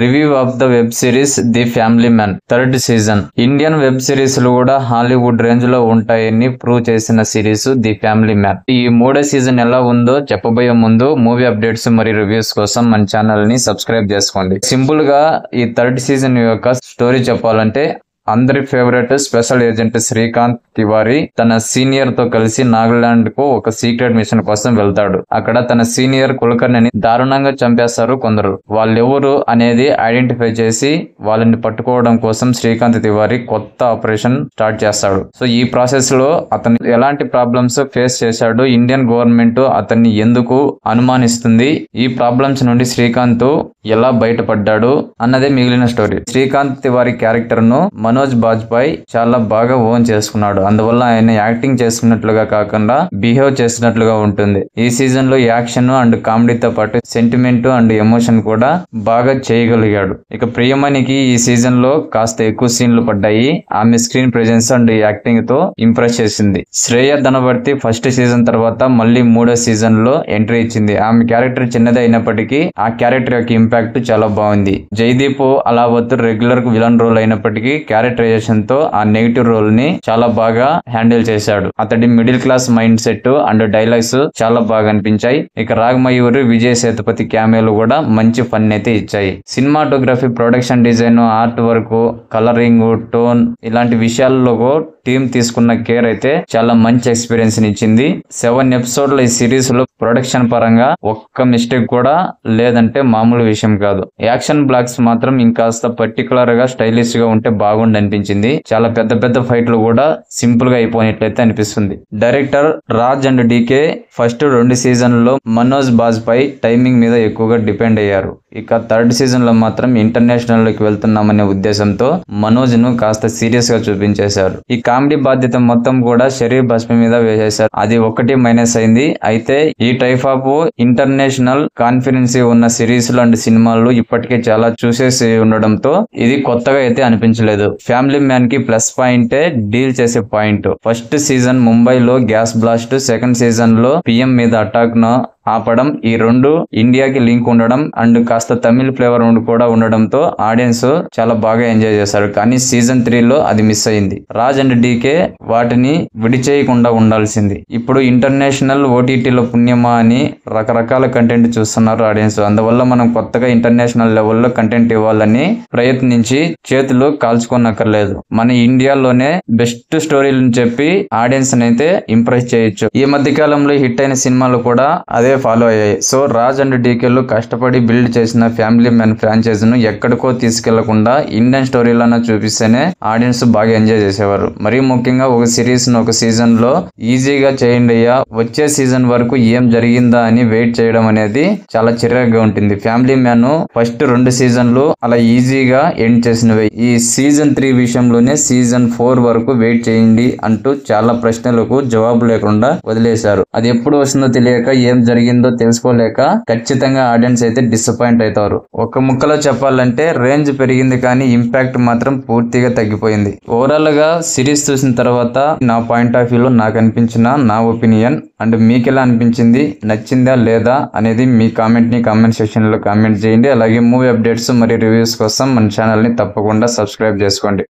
Review of the web series the family man third season. Indian web series లు కూడా Hollywood range లో ఉంటాయని prove చేసిన series the family man. ఈ మూడో సీజన్ ఎలా ఉందో చెప్పబోయే ముందు మూవీ అప్డేట్స్ మరియు రివ్యూస్ కోసం మన ఛానల్ ని సబ్స్క్రైబ్ చేసుకోండి. సింపుల్ గా ఈ థర్డ్ సీజన్ యొక్క స్టోరీ చెప్పాలంటే, అందరి favourite special agent Srikanth Tiwari తన సీనియర్ తో కలిసి నాగాలాండ్ కు ఒక సీక్రెట్ మిషన్ కోసం వెళ్తాడు. అక్కడ తన సీనియర్ కులకర్ణిని దారుణంగా చంపేస్తారు కొందరు. వాళ్ళెవరు అనేది ఐడెంటిఫై చేసి వాళ్ళని పట్టుకోవడం కోసం శ్రీకాంత్ తివారీ కొత్త ఆపరేషన్ స్టార్ట్ చేస్తాడు. సో ఈ ప్రాసెస్ లో అతను ఎలాంటి ప్రాబ్లమ్స్ ఫేస్ చేశాడు, ఇండియన్ గవర్నమెంట్ అతన్ని ఎందుకు అనుమానిస్తుంది, ఈ ప్రాబ్లమ్స్ నుండి శ్రీకాంత్ ఎలా బయటపడ్డాడు అన్నదే మిగిలిన స్టోరీ. శ్రీకాంత్ తివారీ క్యారెక్టర్ ను మనోజ్ బాజ్పాయ్ చాలా బాగా ఓన్ చేసుకున్నాడు. అందువల్ల ఆయన యాక్టింగ్ చేస్తున్నట్లుగా కాకుండా బిహేవ్ చేస్తున్నట్లుగా ఉంటుంది. ఈ సీజన్ లో యాక్షన్ అండ్ కామెడీతో పాటు సెంటిమెంట్ అండ్ ఎమోషన్ కూడా బాగా చేయగలిగాడు. ఇక ప్రియమణికి ఈ సీజన్ లో కాస్త ఎక్కువ సీన్లు పడ్డాయి. ఆమె స్క్రీన్ ప్రెజెన్స్ అండ్ యాక్టింగ్ తో ఇంప్రెస్ చేసింది. శ్రేయ ధనవర్తి ఫస్ట్ సీజన్ తర్వాత మళ్ళీ మూడో సీజన్ లో ఎంట్రీ ఇచ్చింది. ఆమె క్యారెక్టర్ చిన్నది అయినప్పటికీ ఆ క్యారెక్టర్ యొక్క ఇంపాక్ట్ చాలా బాగుంది. జైదీప్ అలావత్ రెగ్యులర్ విలన్ రోల్ అయినప్పటికీ క్యారెక్టరైజేషన్ తో ఆ నెగిటివ్ రోల్ ని చాలా బాగా హ్యాండిల్ చేశాడు. అతడి middle class mind set and dialogues చాలా బాగా అనిపించాయి. ఇక రాగమయూరి, విజయ్ సేతుపతి క్యామియోలు కూడా మంచి ఫన్ అయితే ఇచ్చాయి. Cinematography, production design, art work, colouring, tone ఇలాంటి విషయాల్లో టీం తీసుకున్న కేర్ అయితే చాలా మంచి ఎక్స్పీరియన్స్ ఇచ్చింది. 7 ఎపిసోడ్ల ఈ సిరీస్ లో ప్రొడక్షన్ పరంగా ఒక్క మిస్టేక్ కూడా లేదంటే మామూలు విషయం కాదు. యాక్షన్ బ్లాక్స్ మాత్రం ఇంకాస్త పర్టికులర్ గా స్టైలిష్ గా ఉంటే బాగుండి అనిపించింది. చాలా పెద్ద పెద్ద ఫైట్లు కూడా సింపుల్ గా అయిపోయినట్లయితే అనిపిస్తుంది. Director Raj and DK first 2 season లో మనోజ్ బాజ్పాయ్ టైమింగ్ మీద ఎక్కువగా డిపెండ్ అయ్యారు. ఇక థర్డ్ సీజన్ లో మాత్రం ఇంటర్నేషనల్ లోకి వెళ్తున్నామనే ఉద్దేశంతో మనోజ్ ను కాస్త సీరియస్ గా చూపించేశారు. ఈ కామెడీ బాధ్యత మొత్తం కూడా శరీర్ భస్మి మీద వేసేశారు. అది ఒకటి మైనస్ అయింది. అయితే ఈ టైప్ ఆఫ్ ఇంటర్నేషనల్ కాన్ఫిడెన్సీ ఉన్న సిరీస్లు అండ్ సినిమాలు ఇప్పటికే చాలా చూసేసి ఉండడంతో ఇది కొత్తగా అయితే అనిపించలేదు. ఫ్యామిలీ మ్యాన్ కి ప్లస్ పాయింటే డీల్ చేసే పాయింట్. ఫస్ట్ సీజన్ ముంబైలో గ్యాస్ బ్లాస్ట్, సెకండ్ సీజన్ లో పిఎం మీద అటాక్ ను ఆపడం, ఈ రెండు ఇండియాకి లింక్ ఉండడం అండ్ కాస్త తమిళ్ ఫ్లేవర్ కూడా ఉండడంతో ఆడియన్స్ చాలా బాగా ఎంజాయ్ చేశారు. కానీ సీజన్ 3 లో అది మిస్ అయింది. రాజ్ అండ్ డీకే వాటిని విడిచేయకుండా ఉండాల్సింది. ఇప్పుడు ఇంటర్నేషనల్ ఓటీటీలో పుణ్యమా అని రకరకాల కంటెంట్ చూస్తున్నారు ఆడియన్స్. అందువల్ల మనం కొత్తగా ఇంటర్నేషనల్ లెవెల్లో కంటెంట్ ఇవ్వాలని ప్రయత్నించి చేతులు కాల్చుకోనక్కర్లేదు. మన ఇండియాలోనే బెస్ట్ స్టోరీలను చెప్పి ఆడియన్స్ అయితే ఇంప్రెస్ చేయొచ్చు. ఈ మధ్య కాలంలో హిట్ అయిన సినిమాలు కూడా అదే ఫాలో అయ్యాయి. సో రాజ్ అండ్ డీకేలు కష్టపడి బిల్డ్ చేసిన ఫ్యామిలీ మ్యాన్ ఫ్రాంచైజ్ ను ఎక్కడికో తీసుకెళ్లకుండా ఇండియన్ స్టోరీలను చూపిస్తేనే ఆడియన్స్ బాగా ఎంజాయ్ చేసేవారు. మరీ ముఖ్యంగా ఒక సిరీస్ ను ఒక సీజన్ లో ఈజీగా చేయండి అయ్యా, వచ్చే సీజన్ వరకు ఏం జరిగిందా అని వెయిట్ చేయడం అనేది చాలా చిరాగ్గా ఉంటుంది. ఫ్యామిలీ మ్యాన్ ఫస్ట్ 2 సీజన్లు అలా ఈజీగా ఎండ్ చేసినవి. ఈ సీజన్ 3 విషయంలోనే సీజన్ 4 వరకు వెయిట్ చేయండి అంటూ చాలా ప్రశ్నలకు జవాబు లేకుండా వదిలేశారు. అది ఎప్పుడు వస్తుందో తెలియక, ఏం జరిగిందో తెలుసుకోలేక ఖచ్చితంగా ఆడియన్స్ అయితే డిసప్పాయింట్ అవుతారు. ఒక ముక్కలో చెప్పాలంటే రేంజ్ పెరిగింది కానీ ఇంపాక్ట్ మాత్రం పూర్తిగా తగ్గిపోయింది. ఓవరాల్ గా సిరీస్ చూసిన తర్వాత నా పాయింట్ ఆఫ్ వ్యూలో నాకు అనిపించిన నా ఒపీనియన్ అండ్ మీకు ఎలా అనిపించింది, నచ్చిందా లేదా అనేది మీ కామెంట్ సెక్షన్ లో కామెంట్ చేయండి. అలాగే మూవీ అప్డేట్స్ మరియు రివ్యూస్ కోసం మన ఛానల్ ని తప్పకుండా సబ్స్క్రైబ్ చేసుకోండి.